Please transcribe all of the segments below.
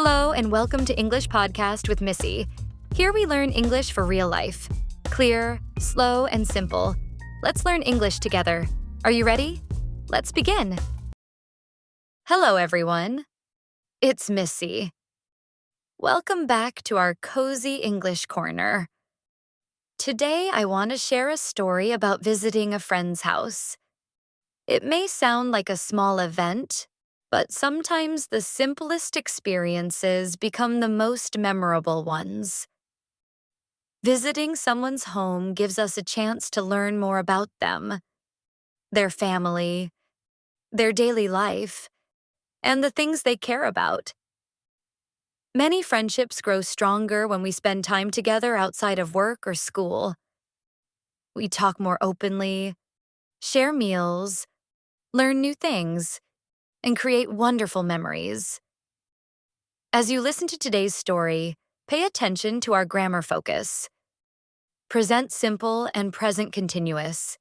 Hello, and welcome to English Podcast with Missy. Here we learn English for real life. Clear, slow, and simple. Let's learn English together. Are you ready? Let's begin. Hello, everyone. It's Missy. Welcome back to our cozy English corner. Today, I want to share a story about visiting a friend's house. It may sound like a small event, but sometimes the simplest experiences become the most memorable ones. Visiting someone's home gives us a chance to learn more about them, their family, their daily life, and the things they care about. Many friendships grow stronger when we spend time together outside of work or school. We talk more openly, share meals, learn new things, and create wonderful memories. As you listen to today's story, pay attention to our grammar focus. Present simple and present continuous.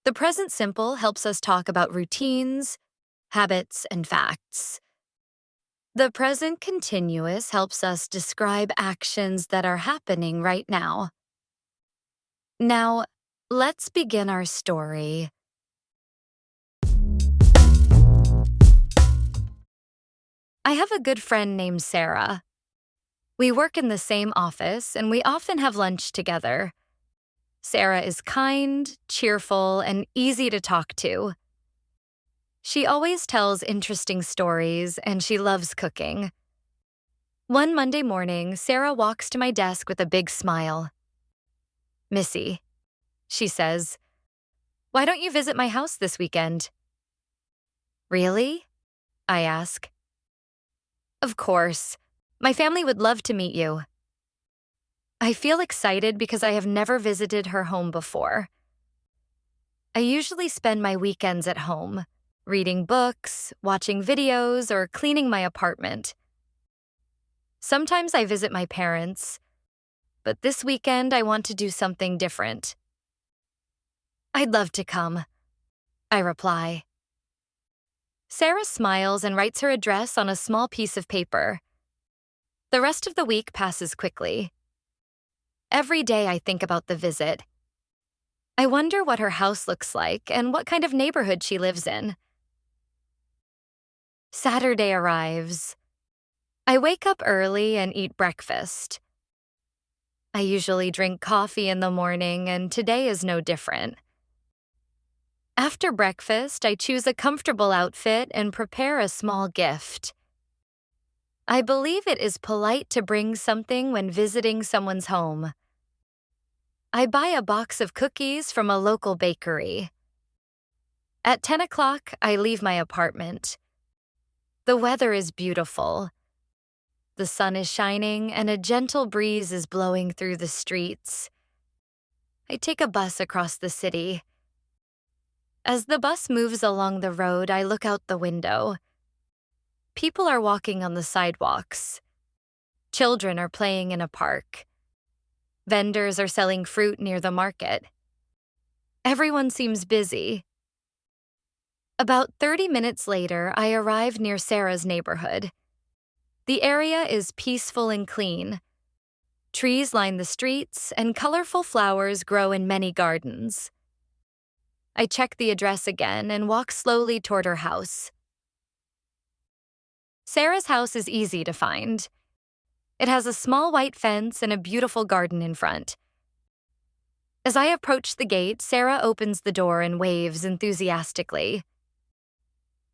The present simple helps us talk about routines, habits, and facts. The present continuous helps us describe actions that are happening right now. Now, let's begin our story. I have a good friend named Sarah. We work in the same office, and we often have lunch together. Sarah is kind, cheerful, and easy to talk to. She always tells interesting stories, and she loves cooking. One Monday morning, Sarah walks to my desk with a big smile. "Missy," she says, "why don't you visit my house this weekend?" "Really?" I ask. "Of course. My family would love to meet you." I feel excited because I have never visited her home before. I usually spend my weekends at home, reading books, watching videos, or cleaning my apartment. Sometimes I visit my parents, but this weekend I want to do something different. "I'd love to come," I reply. Sarah smiles and writes her address on a small piece of paper. The rest of the week passes quickly. Every day I think about the visit. I wonder what her house looks like and what kind of neighborhood she lives in. Saturday arrives. I wake up early and eat breakfast. I usually drink coffee in the morning, and today is no different. After breakfast, I choose a comfortable outfit and prepare a small gift. I believe it is polite to bring something when visiting someone's home. I buy a box of cookies from a local bakery. At 10 o'clock, I leave my apartment. The weather is beautiful. The sun is shining and a gentle breeze is blowing through the streets. I take a bus across the city. As the bus moves along the road, I look out the window. People are walking on the sidewalks. Children are playing in a park. Vendors are selling fruit near the market. Everyone seems busy. About 30 minutes later, I arrive near Sarah's neighborhood. The area is peaceful and clean. Trees line the streets, and colorful flowers grow in many gardens. I check the address again and walk slowly toward her house. Sarah's house is easy to find. It has a small white fence and a beautiful garden in front. As I approach the gate, Sarah opens the door and waves enthusiastically.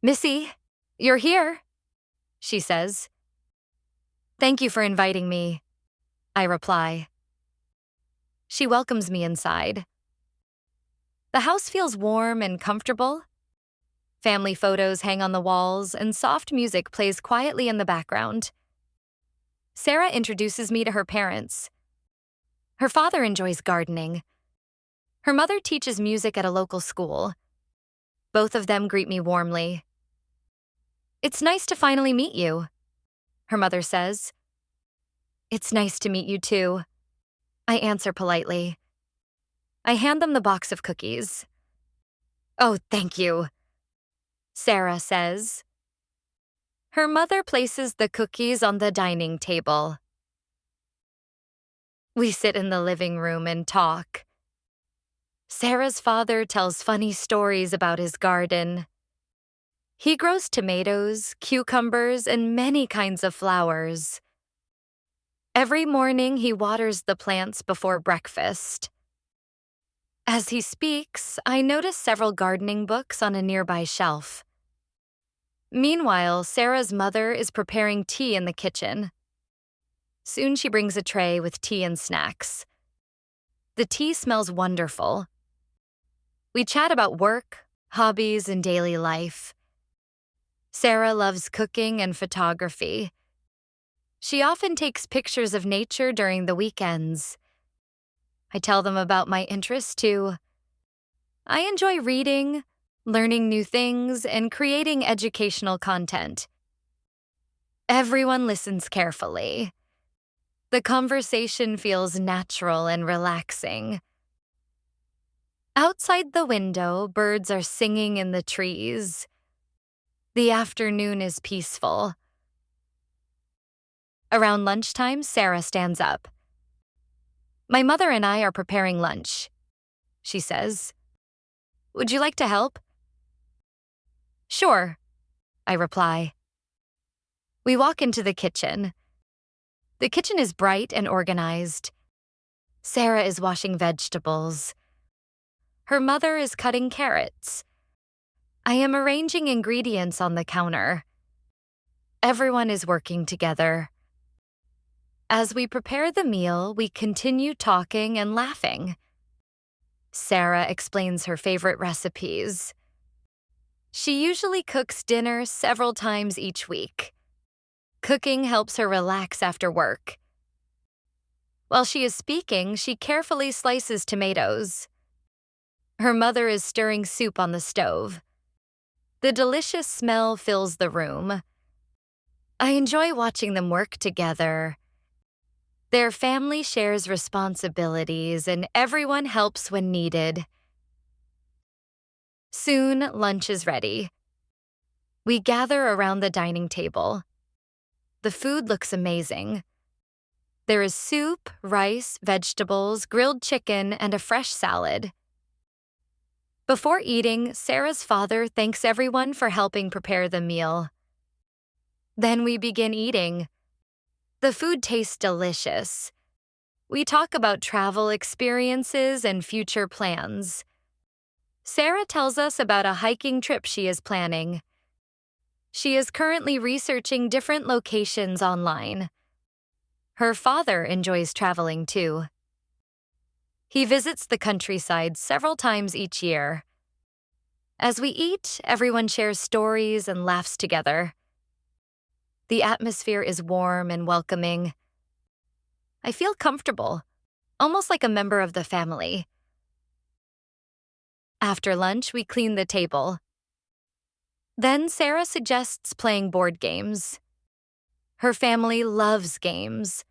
"Missy, you're here," she says. "Thank you for inviting me," I reply. She welcomes me inside. The house feels warm and comfortable. Family photos hang on the walls, and soft music plays quietly in the background. Sarah introduces me to her parents. Her father enjoys gardening. Her mother teaches music at a local school. Both of them greet me warmly. "It's nice to finally meet you," her mother says. "It's nice to meet you too," I answer politely. I hand them the box of cookies. "Oh, thank you," Sarah says. Her mother places the cookies on the dining table. We sit in the living room and talk. Sarah's father tells funny stories about his garden. He grows tomatoes, cucumbers, and many kinds of flowers. Every morning, he waters the plants before breakfast. As he speaks, I notice several gardening books on a nearby shelf. Meanwhile, Sarah's mother is preparing tea in the kitchen. Soon she brings a tray with tea and snacks. The tea smells wonderful. We chat about work, hobbies, and daily life. Sarah loves cooking and photography. She often takes pictures of nature during the weekends. I tell them about my interests too. I enjoy reading, learning new things, and creating educational content. Everyone listens carefully. The conversation feels natural and relaxing. Outside the window, birds are singing in the trees. The afternoon is peaceful. Around lunchtime, Sarah stands up. "My mother and I are preparing lunch," she says. "Would you like to help?" "Sure," I reply. We walk into the kitchen. The kitchen is bright and organized. Sarah is washing vegetables. Her mother is cutting carrots. I am arranging ingredients on the counter. Everyone is working together. As we prepare the meal, we continue talking and laughing. Sarah explains her favorite recipes. She usually cooks dinner several times each week. Cooking helps her relax after work. While she is speaking, she carefully slices tomatoes. Her mother is stirring soup on the stove. The delicious smell fills the room. I enjoy watching them work together. Their family shares responsibilities, and everyone helps when needed. Soon, lunch is ready. We gather around the dining table. The food looks amazing. There is soup, rice, vegetables, grilled chicken, and a fresh salad. Before eating, Sarah's father thanks everyone for helping prepare the meal. Then we begin eating. The food tastes delicious. We talk about travel experiences and future plans. Sarah tells us about a hiking trip she is planning. She is currently researching different locations online. Her father enjoys traveling too. He visits the countryside several times each year. As we eat, everyone shares stories and laughs together. The atmosphere is warm and welcoming. I feel comfortable, almost like a member of the family. After lunch, we clean the table. Then Sarah suggests playing board games. Her family loves games.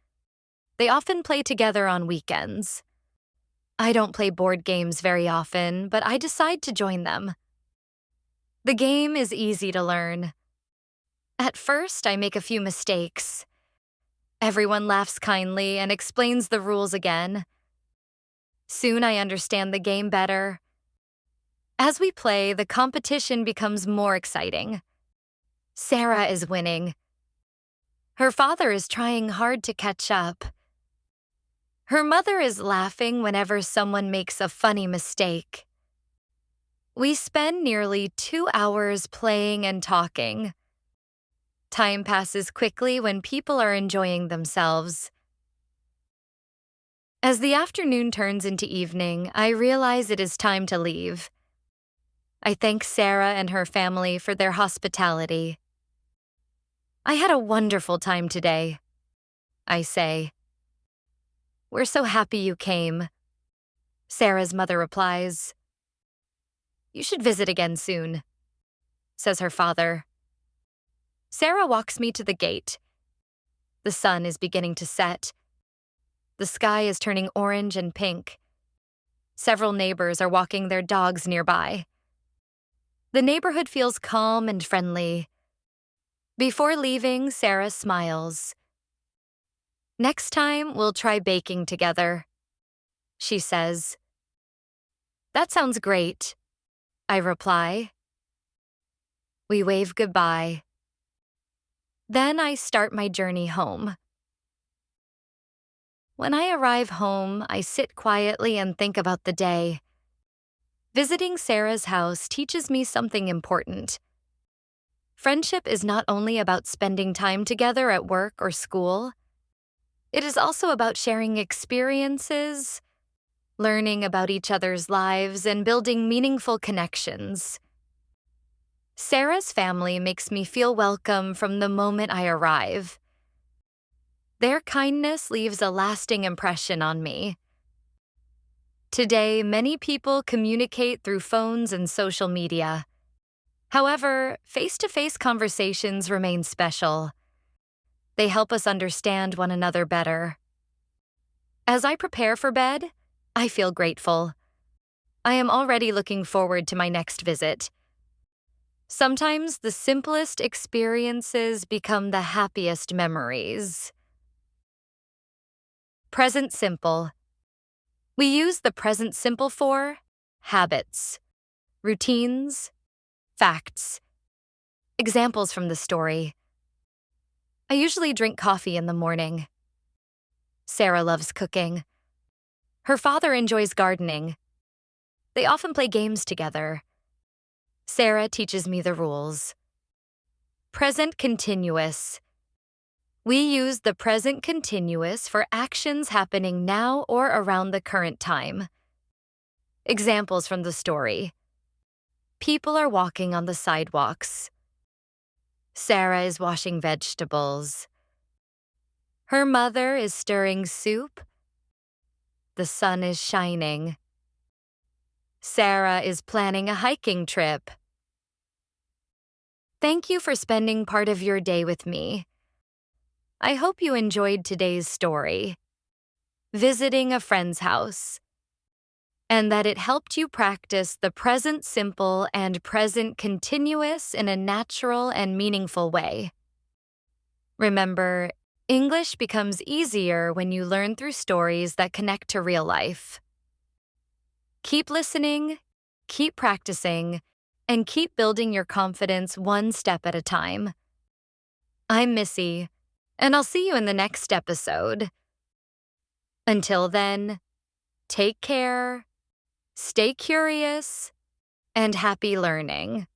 They often play together on weekends. I don't play board games very often, but I decide to join them. The game is easy to learn. At first, I make a few mistakes. Everyone laughs kindly and explains the rules again. Soon I understand the game better. As we play, the competition becomes more exciting. Sarah is winning. Her father is trying hard to catch up. Her mother is laughing whenever someone makes a funny mistake. We spend nearly 2 hours playing and talking. Time passes quickly when people are enjoying themselves. As the afternoon turns into evening, I realize it is time to leave. I thank Sarah and her family for their hospitality. "I had a wonderful time today," I say. "We're so happy you came," Sarah's mother replies. "You should visit again soon," says her father. Sarah walks me to the gate. The sun is beginning to set. The sky is turning orange and pink. Several neighbors are walking their dogs nearby. The neighborhood feels calm and friendly. Before leaving, Sarah smiles. Next time, we'll try baking together, she says. That sounds great, I reply. We wave goodbye. Then I start my journey home. When I arrive home, I sit quietly and think about the day. Visiting Sarah's house teaches me something important. Friendship is not only about spending time together at work or school. It is also about sharing experiences, learning about each other's lives, and building meaningful connections. Sarah's family makes me feel welcome from the moment I arrive. Their kindness leaves a lasting impression on me. Today, many people communicate through phones and social media. However, face-to-face conversations remain special. They help us understand one another better. As I prepare for bed, I feel grateful. I am already looking forward to my next visit. Sometimes the simplest experiences become the happiest memories. Present simple. We use the present simple for habits, routines, facts. Examples from the story. I usually drink coffee in the morning. Sarah loves cooking. Her father enjoys gardening. They often play games together. Sarah teaches me the rules. Present continuous. We use the present continuous for actions happening now or around the current time. Examples from the story. People are walking on the sidewalks. Sarah is washing vegetables. Her mother is stirring soup. The sun is shining. Sarah is planning a hiking trip. Thank you for spending part of your day with me. I hope you enjoyed today's story, visiting a friend's house, and that it helped you practice the present simple and present continuous in a natural and meaningful way. Remember, English becomes easier when you learn through stories that connect to real life. Keep listening, keep practicing, and keep building your confidence one step at a time. I'm Missy, and I'll see you in the next episode. Until then, take care, stay curious, and happy learning.